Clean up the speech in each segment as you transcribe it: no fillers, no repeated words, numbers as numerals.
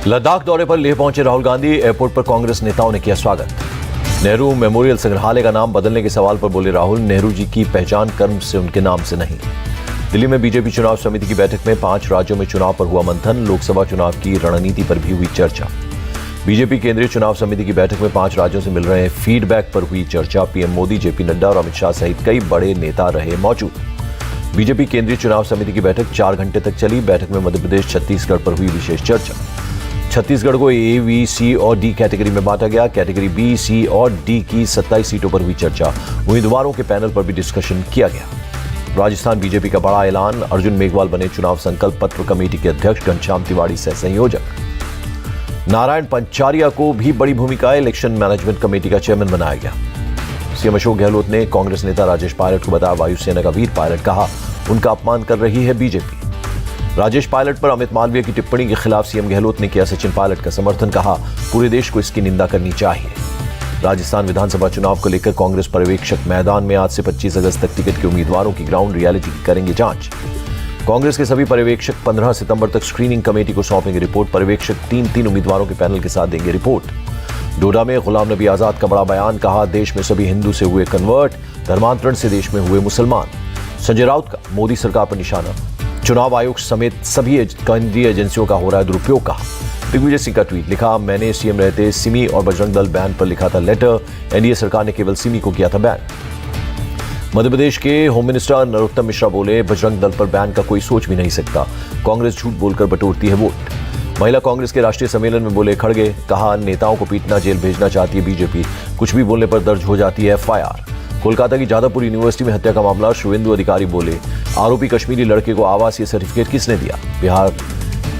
लद्दाख दौरे पर लेह पहुंचे राहुल गांधी। एयरपोर्ट पर कांग्रेस नेताओं ने किया स्वागत। नेहरू मेमोरियल संग्रहालय का नाम बदलने के सवाल पर बोले राहुल, नेहरू जी की पहचान कर्म से, उनके नाम से नहीं। दिल्ली में बीजेपी चुनाव समिति की बैठक में 5 राज्यों में चुनाव पर हुआ मंथन। लोकसभा चुनाव की रणनीति पर भी हुई चर्चा। बीजेपी केंद्रीय चुनाव समिति की बैठक में 5 राज्यों से मिल रहे फीडबैक पर हुई चर्चा। पीएम मोदी, जेपी नड्डा और अमित शाह सहित कई बड़े नेता रहे मौजूद। बीजेपी केंद्रीय चुनाव समिति की बैठक 4 घंटे तक चली। बैठक में मध्य प्रदेश, छत्तीसगढ़ पर हुई विशेष चर्चा। छत्तीसगढ़ को ए, बी, सी और डी कैटेगरी में बांटा गया। कैटेगरी बी, सी और डी की 27 सीटों पर हुई चर्चा। उम्मीदवारों के पैनल पर भी डिस्कशन किया गया। राजस्थान बीजेपी का बड़ा ऐलान, अर्जुन मेघवाल बने चुनाव संकल्प पत्र कमेटी के अध्यक्ष, घनश्याम तिवाड़ी सह संयोजक। नारायण पंचारिया को भी बड़ी भूमिका, इलेक्शन मैनेजमेंट कमेटी का चेयरमैन बनाया गया। सीएम अशोक गहलोत ने कांग्रेस नेता राजेश पायलट को बताया वायुसेना का वीर पायलट, कहा उनका अपमान कर रही है बीजेपी। राजेश पायलट पर अमित मालवीय की टिप्पणी के खिलाफ सीएम गहलोत ने किया सचिन पायलट का समर्थन, कहा पूरे देश को इसकी निंदा करनी चाहिए। राजस्थान विधानसभा चुनाव को लेकर कांग्रेस पर्यवेक्षक मैदान में। आज से 25 अगस्त तक टिकट के उम्मीदवारों की ग्राउंड रियलिटी की करेंगे जांच। कांग्रेस के सभी पर्यवेक्षक 15 सितंबर तक स्क्रीनिंग कमेटी को सौंपेंगे रिपोर्ट। पर्यवेक्षक 3 उम्मीदवारों के पैनल के साथ देंगे रिपोर्ट। डोडा में गुलाम नबी आजाद का बड़ा बयान, कहा देश में सभी हिंदू से हुए कन्वर्ट, धर्मांतरण से देश में हुए मुसलमान। संजय राउत का मोदी सरकार पर निशाना, चुनाव आयोग समेत सभी केंद्रीय एजेंसियों का हो रहा है दुरुपयोग, कहा। दिग्विजय सिंह का ट्वीट, लिखा मैंने सीएम रहते सिमी और बजरंग दल बैन पर लिखा था लेटर, एनडीए सरकार ने केवल सिमी को किया था बैन। मध्य प्रदेश के होम मिनिस्टर नरोत्तम मिश्रा बोले बजरंग दल पर बैन का कोई सोच भी नहीं सकता, कांग्रेस झूठ बोलकर बटोरती है वोट। महिला कांग्रेस के राष्ट्रीय सम्मेलन में बोले खड़गे, कहा नेताओं को पीटना, जेल भेजना चाहती है बीजेपी, कुछ भी बोलने पर दर्ज हो जाती है एफआईआर। कोलकाता की जादवपुर यूनिवर्सिटी में हत्या का मामला, शुभेंदु अधिकारी बोले आरोपी कश्मीरी लड़के को आवासीय सर्टिफिकेट किसने दिया।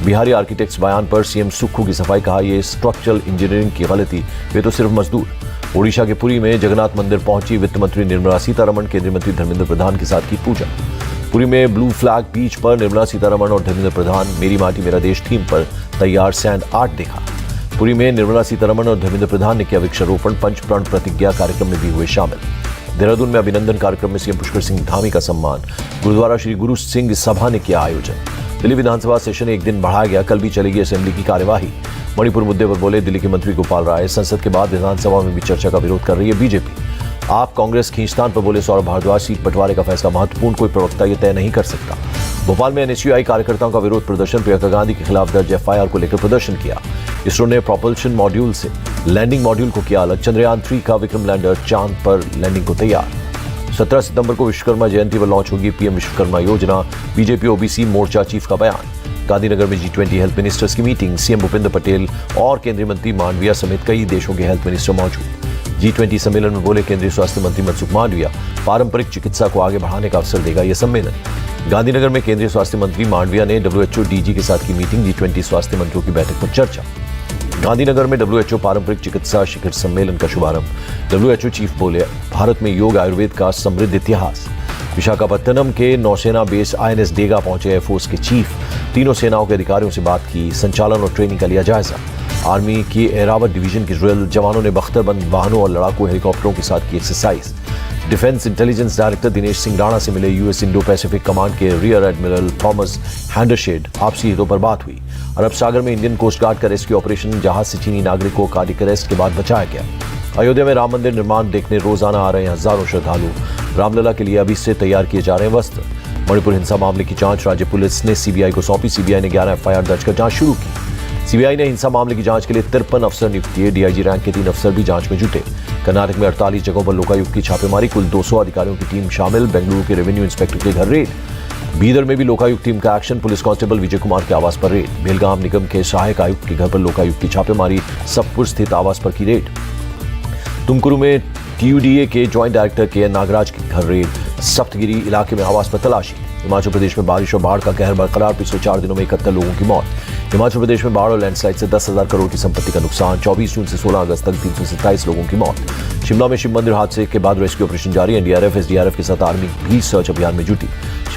बिहारी आर्किटेक्ट्स बयान पर सीएम सुक्खू की सफाई, कहा यह स्ट्रक्चरल इंजीनियरिंग की गलती, वे तो सिर्फ मजदूर। ओडिशा के पुरी में जगन्नाथ मंदिर पहुंची वित्त मंत्री निर्मला सीतारमण, केंद्रीय मंत्री धर्मेंद्र प्रधान के साथ की पूजा। पुरी में ब्लू फ्लैग बीच पर निर्मला सीतारमण और धर्मेंद्र प्रधान मेरी माटी मेरा देश थीम पर तैयार सैंड आर्ट देखा। पुरी में निर्मला सीतारमण और धर्मेंद्र प्रधान ने किया वृक्षारोपण। पंचप्राण प्रतिज्ञा कार्यक्रम में भी हुए शामिल। देहरादून में अभिनंदन कार्यक्रम में सीएम पुष्कर सिंह धामी का सम्मान। गुरुद्वारा श्री गुरु सिंह सभा ने किया आयोजन। दिल्ली विधानसभा सेशन एक दिन बढ़ाया गया, कल भी चलेगी असेंबली की कार्यवाही। मणिपुर मुद्दे पर बोले दिल्ली के मंत्री गोपाल राय, संसद के बाद विधानसभा में भी चर्चा का विरोध कर रही है बीजेपी। आप कांग्रेस खींचतान पर बोले सौरभ भारद्वाज, सीट बंटवारे का फैसला महत्वपूर्ण, कोई प्रवक्ता यह तय नहीं कर सकता। भोपाल में एनएसयूआई कार्यकर्ताओं का विरोध प्रदर्शन, प्रियंका गांधी के खिलाफ दर्ज एफआईआर को लेकर प्रदर्शन किया। इसरो ने प्रोपल्शन मॉड्यूल से लैंडिंग मॉड्यूल को किया अलग। चंद्रयान 3 का विक्रम लैंडर चांद पर लैंडिंग को तैयार। 17 सितंबर को विश्वकर्मा जयंती पर लॉन्च होगी पीएम विश्वकर्मा योजना। बीजेपी ओबीसी मोर्चा चीफ का बयान। गांधीनगर में G20 हेल्थ मिनिस्टर्स की मीटिंग, सीएम भूपेंद्र पटेल और केंद्रीय मंत्री मांडविया समेत कई देशों के हेल्थ मिनिस्टर मौजूद। G20 सम्मेलन में बोले केंद्रीय स्वास्थ्य मंत्री मनसुख मांडविया, पारंपरिक चिकित्सा को आगे बढ़ाने का अवसर देगा यह सम्मेलन। गांधीनगर में केंद्रीय स्वास्थ्य मंत्री मांडविया ने WHO डीजी के साथ की मीटिंग, G20 स्वास्थ्य मंत्रियों की बैठक पर चर्चा। गांधीनगर में WHO पारंपरिक चिकित्सा शिखर सम्मेलन का शुभारंभ। WHO चीफ बोले भारत में योग आयुर्वेद का समृद्ध इतिहास। विशाखापत्तनम के नौसेना बेस INS डेगा पहुंचे एयरफोर्स के चीफ, तीनों सेनाओं के अधिकारियों से बात की, संचालन और ट्रेनिंग का लिया जायजा। आर्मी की एरावत डिवीजन की ड्रिल, जवानों ने बख्तरबंद वाहनों और लड़ाकू हेलीकॉप्टरों के साथ की exercise. Defence intelligence director Dinesh Singh Rana से मिले यूएस इंडो पैसिफिक कमांड के रियर एडमिरल थॉमस हैंडरशेड, आपसी हितों पर बात हुई। अरब सागर में इंडियन कोस्ट गार्ड का रेस्क्यू ऑपरेशन, जहाज से चीनी नागरिक को कार्डियक अरेस्ट के बाद बचाया गया। अयोध्या में राम मंदिर निर्माण देखने रोजाना आ रहे हैं हजारों श्रद्धालु। रामलला के लिए अभी से तैयार किए जा रहे हैं वस्त्र। मणिपुर हिंसा मामले की जांच राज्य पुलिस ने सीबीआई को सौंपी। सीबीआई ने 11 एफआईआर दर्ज कर जांच शुरू की। सीबीआई ने हिंसा मामले की जांच के लिए 53 अफसर नियुक्त किए। डीआईजी रैंक के 3 अफसर भी जांच में जुटे। कर्नाटक में 48 जगहों पर लोकायुक्त की छापेमारी, कुल 200 अधिकारियों की टीम शामिल। बेंगलुरु के रेवेन्यू इंस्पेक्टर के घर रेड। बीदर में भी लोकायुक्त टीम का action, police constable Vijay Kumar के आवास पर रेड। बेलगाम निगम के सहायक आयुक्त के घर पर लोकायुक्त की छापेमारी, सबपुर स्थित आवास पर की रेड। तुमकुरू में TUDA के ज्वाइंट डायरेक्टर के नागराज के घर रेड। सप्तगिरी इलाके में आवास पर तलाशी। हिमाचल प्रदेश में बारिश और बाढ़ का कहर बरकरार, पिछले 4 दिनों में 71 लोगों की मौत। हिमाचल प्रदेश में बाढ़ और लैंडस्लाइड से 10,000 करोड़ की संपत्ति का नुकसान। 24 जून से 16 अगस्त तक 327 लोगों की मौत। शिमला में शिव मंदिर हादसे के बाद रेस्क्यू ऑपरेशन जारी। NDRF SDRF के साथ आर्मी भी सर्च अभियान में जुटी।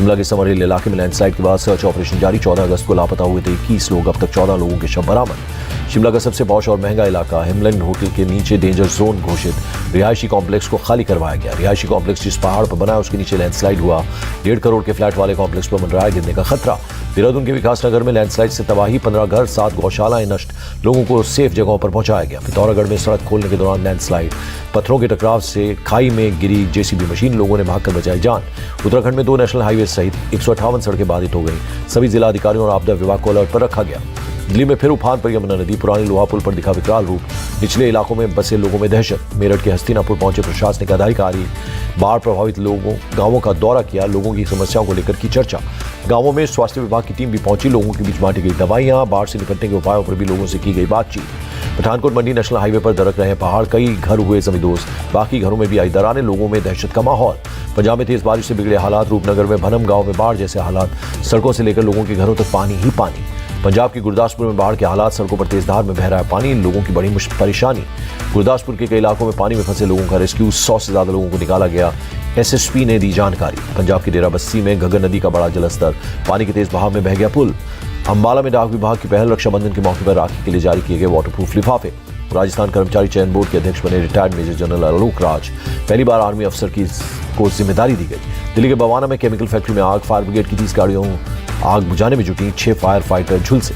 शिमला के समरहिल इलाके में लैंडस्लाइड के बाद सर्च ऑपरेशन जारी। 14 अगस्त को लापता हुए थे 21 लोग, अब तक 14 लोगों के शव बरामद। शिमला का सबसे पॉश और महंगा इलाका हिमलैंड होटल के नीचे डेंजर जोन घोषित। रिहायशी कॉम्प्लेक्स को खाली करवाया गया। रिहायशी कॉम्प्लेक्स जिस पहाड़ पर बना है उसके नीचे लैंडस्लाइड हुआ। 1.5 करोड़ के फ्लैट वाले कॉम्प्लेक्स पर मंडराया गिरने का खतरा। देहरादून के विकास नगर में लैंडस्लाइड से तबाही, 15 घर, 7 गौशालाएं नष्ट। लोगों को सेफ जगहों पर पहुंचाया गया। पिथौरागढ़ में सड़क खोलने के दौरान लैंडस्लाइड, पत्थरों के टकराव से खाई में गिरी जेसीबी मशीन, लोगों ने भागकर बचाई जान। उत्तराखंड में 2 नेशनल हाईवे सहित 158 सड़कें बाधित हो गई। सभी जिला अधिकारियों और आपदा विभाग को अलर्ट पर रखा गया। दिल्ली में फिर उफान पर यमुना नदी, पुरानी लोहा पुल पर दिखा विकराल रूप। निचले इलाकों में बसे लोगों में दहशत। मेरठ के हस्तिनापुर पहुंचे प्रशासनिक अधिकारी, बाढ़ प्रभावित गांवों का दौरा किया, लोगों की समस्याओं को लेकर की चर्चा। गांवों में स्वास्थ्य विभाग की टीम भी पहुंची, लोगों के बीच बांटी गई दवाइयां, बाढ़ से निपटने के उपायों पर भी लोगों से की गई बातचीत। पठानकोट मंडी नेशनल हाईवे पर दरक रहे पहाड़, कई घर हुए जमींदोज, बाकी घरों में भी आई दरारें, लोगों में दहशत का माहौल। पंजाब में तेज बारिश से बिगड़े हालात, रूपनगर में भनम गांव में बाढ़ जैसे हालात, सड़कों से लेकर लोगों के घरों तक पानी ही पानी। पंजाब के गुरदासपुर में बाढ़ के हालात, सड़कों पर तेज धार में बह रहा है पानी, लोगों की बड़ी परेशानी। गुरदासपुर के कई इलाकों में पानी में फंसे लोगों का रेस्क्यू, 100 से ज्यादा लोगों को निकाला गया। एसएसपी ने दी जानकारी। पंजाब की डेरा बस्सी में घग्गर नदी का बड़ा जलस्तर, पानी के तेज बहाव में बह गया पुल। अंबाला में डाक विभाग की पहल, रक्षाबंधन के मौके पर राखी के लिए जारी किए गए वाटरप्रूफ लिफाफे। राजस्थान कर्मचारी चयन बोर्ड के अध्यक्ष बने retired major general Alok Raj, पहली बार आर्मी अफसर को जिम्मेदारी दी गई। दिल्ली के बवाना में केमिकल फैक्ट्री में आग, फायर ब्रिगेड की 30 गाड़ियों आग बुझाने में जुटी, 6 फायर फाइटर झुलसे।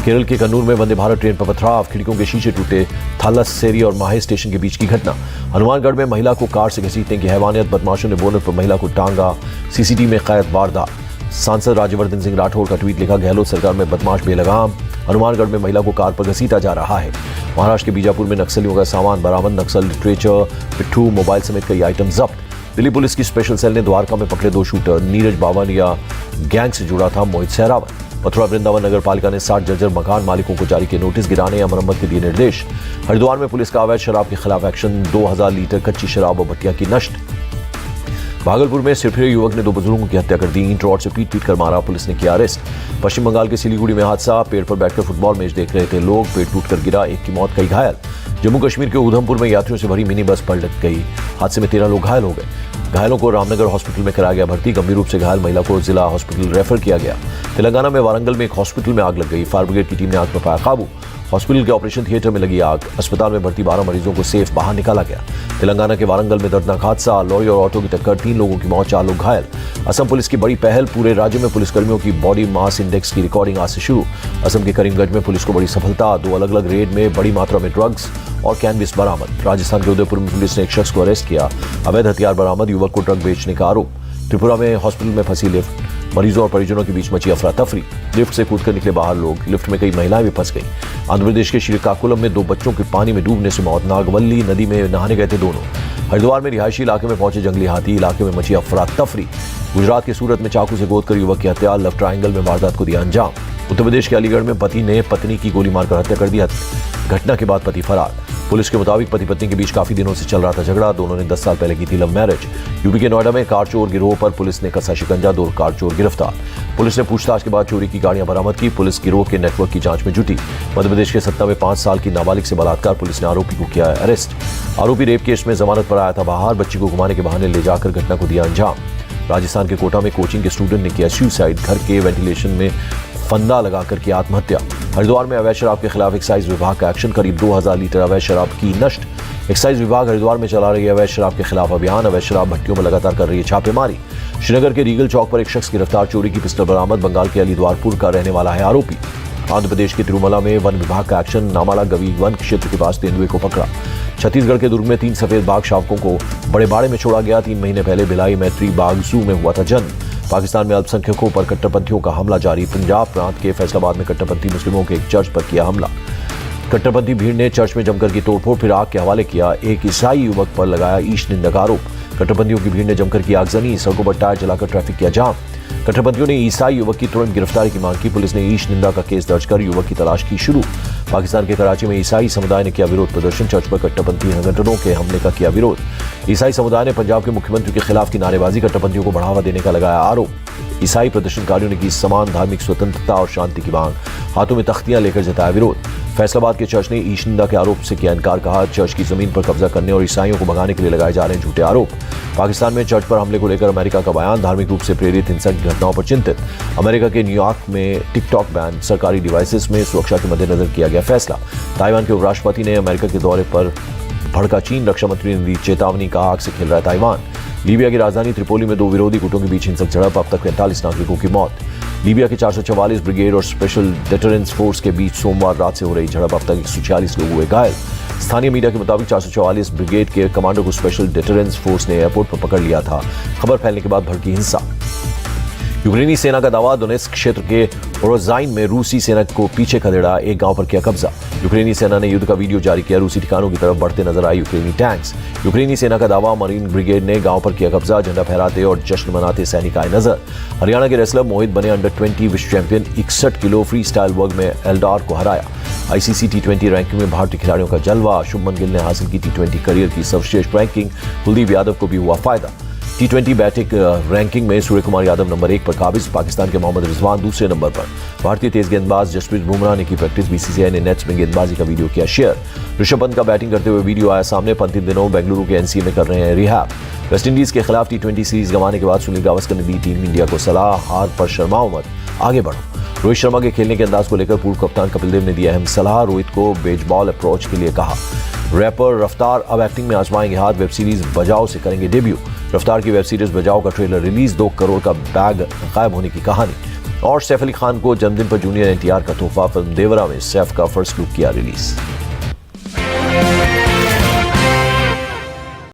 केरल के कन्नूर में वंदे भारत ट्रेन पर पथराव, खिड़कियों के शीशे टूटे। थालासेरी और माहे स्टेशन के बीच की घटना। हनुमानगढ़ में महिला को कार से घसीटने की हैवानियत, बदमाशों ने बोनट पर महिला को टांगा, सीसीटीवी में कैद वारदात। सांसद राज्यवर्धन सिंह राठौड़ का ट्वीट लिखा, गहलोत सरकार में बदमाश बेलगाम। हनुमानगढ़ में महिला को कार पर घसीटा जा रहा है। महाराष्ट्र के बीजापुर में नक्सलियों का सामान बरामद, नक्सल लिटरेचर, पिट्ठू, मोबाइल समेत कई आइटम जब्त। दिल्ली पुलिस की स्पेशल सेल ने द्वारका में पकड़े 2 शूटर। नीरज बावनिया गैंग से जुड़ा था मोहित सहरावत। मथुरा वृंदावन नगर पालिका ने 60 जर्जर मकान मालिकों को जारी किए नोटिस, गिराने या मरम्मत के दिए निर्देश। हरिद्वार में पुलिस का अवैध शराब के खिलाफ एक्शन, 2000 लीटर कच्ची शराब और भट्टियां की नष्ट। भागलपुर में सिरफिरे युवक ने 2 बुजुर्गों की हत्या कर दी, ईंट रॉड से पीट कर मारा, पुलिस ने किया अरेस्ट। पश्चिम बंगाल के सिलीगुड़ी में हादसा, पेड़ पर बैठकर फुटबॉल मैच देख रहे थे लोग, पेड़ टूटकर गिरा, एक की मौत, कई घायल। जम्मू कश्मीर के उधमपुर में यात्रियों से भरी मिनी बस पलट गई, हादसे में 13 लोग घायल हो गए। घायलों को रामनगर हॉस्पिटल में कराया गया भर्ती, गंभीर रूप से घायल महिला को जिला हॉस्पिटल रेफर किया गया। तेलंगाना में वारंगल में एक हॉस्पिटल में आग लग गई, फायर ब्रिगेड की टीम ने आग पर पाया काबू। हॉस्पिटल के ऑपरेशन थिएटर में लगी आग, अस्पताल में भर्ती 12 मरीजों को सेफ बाहर निकाला गया। तेलंगाना के वारंगल में दर्दनाक हादसा, लॉरी और ऑटो की टक्कर, 3 लोगों की मौत, 4 लोग घायल। असम पुलिस की बड़ी पहल, पूरे राज्य में पुलिसकर्मियों की बॉडी मास इंडेक्स की रिकॉर्डिंग आज से शुरू। असम के करीमगंज में पुलिस को बड़ी सफलता, 2 अलग अलग रेड में बड़ी मात्रा में ड्रग्स और कैनबिस बरामद। राजस्थान के उदयपुर में पुलिस ने एक शख्स को अरेस्ट किया, अवैध हथियार बरामद, युवक को ड्रग बेचने का आरोप। त्रिपुरा में हॉस्पिटल में फंसी लिफ्ट, मरीजों और परिजनों के बीच मची अफरा तफरी, लिफ्ट से कूदकर निकले बाहर लोग, लिफ्ट में कई महिलाएं भी फंस गई। आंध्र प्रदेश के श्रीकाकुलम में 2 बच्चों के पानी में डूबने से मौत, नागवल्ली नदी में नहाने गए थे दोनों। हरिद्वार में रिहायशी इलाके में पहुंचे जंगली हाथी, इलाके में मची अफरा तफरी। गुजरात के सूरत में चाकू से गोदकर युवक की हत्या, लव ट्रायंगल में वारदात को दिया अंजाम। उत्तर प्रदेश के अलीगढ़ में पति ने पत्नी की गोली मारकर हत्या कर दी, घटना के बाद पति फरार। पुलिस के मुताबिक पति पत्नी के बीच काफी दिनों से चल रहा था झगड़ा, दोनों ने 10 साल पहले की थी लव मैरिज। यूपी के नोएडा में कार चोर गिरोह पर पुलिस ने कसा शिकंजा, 2 कार चोर गिरफ्तार। पुलिस ने पूछताछ के बाद चोरी की गाड़ियां बरामद की, पुलिस गिरोह के नेटवर्क की जांच में जुटी। मध्य प्रदेश के सतना में 5 साल की नाबालिग से बलात्कार, पुलिस ने आरोपी को किया अरेस्ट। आरोपी रेप केस में जमानत पर आया था बाहर, बच्ची को घुमाने के बहाने ले जाकर घटना को दिया अंजाम। राजस्थान के कोटा में कोचिंग के स्टूडेंट ने किया सुसाइड, घर के वेंटिलेशन में फंदा लगाकर की आत्महत्या। हरिद्वार में अवैध शराब के खिलाफ एक्साइज विभाग का एक्शन, करीब 2000 लीटर अवैध शराब की नष्ट। एक्साइज विभाग हरिद्वार में चला रही है अवैध शराब के खिलाफ अभियान, अवैध शराब भट्टियों में लगातार कर रही है छापेमारी। श्रीनगर के रीगल चौक पर एक शख्स गिरफ्तार, चोरी की पिस्टल बरामद, बंगाल के अलीद्वारपुर का रहने वाला है आरोपी। आंध्र प्रदेश के तिरुमला में वन विभाग का एक्शन, नामाला गवी वन क्षेत्र के पास तेंदुए को पकड़ा। छत्तीसगढ़ के दुर्ग में 3 सफेद बाघ शावकों को बड़े बाड़े में छोड़ा गया, 3 महीने पहले भिलाई मैत्री बाघ जू में हुआ था जन्म। पाकिस्तान में अल्पसंख्यकों पर कट्टरपंथियों का हमला जारी, पंजाब प्रांत के फैसलाबाद में कट्टरपंथी मुस्लिमों के एक चर्च पर किया हमला। कट्टरपंथी भीड़ ने चर्च में जमकर की तोड़फोड़, फिर आग के हवाले किया। एक ईसाई युवक पर लगाया ईश निंदा का आरोप। कट्टरपंथियों की भीड़ ने जमकर की आगजनी, सड़कों पर टायर जलाकर ट्रैफिक किया जाम। कट्टरपंथियों ने ईसाई युवक की तुरंत गिरफ्तारी की मांग की, पुलिस ने ईश निंदा का केस दर्ज कर युवक की तलाश की शुरू। पाकिस्तान के कराची में ईसाई समुदाय ने किया विरोध प्रदर्शन, चर्च पर कट्टरपंथी संगठनों के हमले का किया विरोध। ईसाई समुदाय ने पंजाब के मुख्यमंत्री के खिलाफ की नारेबाजी, कट्टरपंथियों को बढ़ावा देने का लगाया आरोप। ईसाई प्रदर्शनकारियों ने की समान धार्मिक स्वतंत्रता और शांति की मांग, हाथों में तख्तियां लेकर जताया विरोध। फैसलाबाद के चर्च ने ईशनिंदा के आरोप से किया इनकार, कहा चर्च की जमीन पर कब्जा करने और ईसाइयों को भगाने के लिए लगाए जा रहे हैं झूठे आरोप। पाकिस्तान में चर्च पर हमले को लेकर अमेरिका का बयान, धार्मिक रूप से प्रेरित हिंसक घटनाओं पर चिंतित। अमेरिका के न्यूयॉर्क में टिकटॉक बैन, सरकारी डिवाइसेस में सुरक्षा के मद्देनजर किया गया फैसला। ताइवान के उपराष्ट्रपति ने अमेरिका के दौरे पर भड़का चीन, रक्षा मंत्री ने दी चेतावनी, कहा आग से खेल रहा है ताइवान। लीबिया की राजधानी त्रिपोली में दो विरोधी गुटों के बीच हिंसक झड़प, अब तक 45 नागरिकों की मौत। लीबिया के 444 ब्रिगेड और स्पेशल डिटरेंस फोर्स के बीच सोमवार रात से हो रही झड़प, अब तक 146 लोग हुए घायल। स्थानीय मीडिया के मुताबिक 444 ब्रिगेड के कमांडो को स्पेशल डिटरेंस फोर्स ने एयरपोर्ट पर पकड़ लिया था। खबर फैलने के बाद भड़की हिंसा। यूक्रेनी सेना का दावा, दोनेत्स्क क्षेत्र के रोजाइन में रूसी सेना को पीछे खदेड़ा, एक गांव पर किया कब्जा। यूक्रेनी सेना ने युद्ध का वीडियो जारी किया, रूसी ठिकानों की तरफ बढ़ते नजर आए यूक्रेनी टैंक्स। यूक्रेनी सेना का दावा, मरीन ब्रिगेड ने गांव पर किया कब्जा, झंडा फहराते और जश्न मनाते सैनिक आए नजर। हरियाणा के रेसलर मोहित बने अंडर 20 विश्व चैंपियन, 61 किलो फ्री स्टाइल वर्ग में एल्डार को हराया। आईसीसी T20 रैंकिंग में भारतीय खिलाड़ियों का जलवा, शुभमन गिल ने हासिल की T20 करियर की सर्वश्रेष्ठ रैंकिंग, कुलदीप यादव को भी हुआ फायदा। T20 बैटिंग रैंकिंग में सूर्य कुमार यादव नंबर 1 पर काबिज, पाकिस्तान के मोहम्मद रिजवान दूसरे नंबर पर। भारतीय तेज गेंदबाज जसप्रीत बुमराह ने की प्रैक्टिस, बीसीसीआई ने नेट्स में गेंदबाजी का वीडियो किया शेयर। ऋषभ पंत का बैटिंग करते हुए वीडियो आया सामने, पंत इन दिनों बेंगलुरु के एनसीए में कर रहे हैं रिहैब। वेस्टइंडीज के खिलाफ T20 सीरीज गंवाने के बाद सुनील गावस्कर ने दी टीम इंडिया को सलाह, हार पर शर्माओ मत, आगे बढ़ो। रोहित शर्मा के खेलने के अंदाज को लेकर पूर्व कप्तान कपिल देव ने दिया अहम सलाह, रोहित को बेसबॉल अप्रोच के लिए कहा। रैपर रफ्तार अब एक्टिंग में आजमाएंगे हाथ, वेब सीरीज बजाओ से करेंगे डेब्यू। रफ्तार की वेब सीरीज बजाओ का ट्रेलर रिलीज, 2 करोड़ का बैग गायब होने की कहानी। और सैफ अली खान को जन्मदिन पर जूनियर NTR का तोहफा, फिल्म देवरा में सैफ का फर्स्ट लुक किया रिलीज।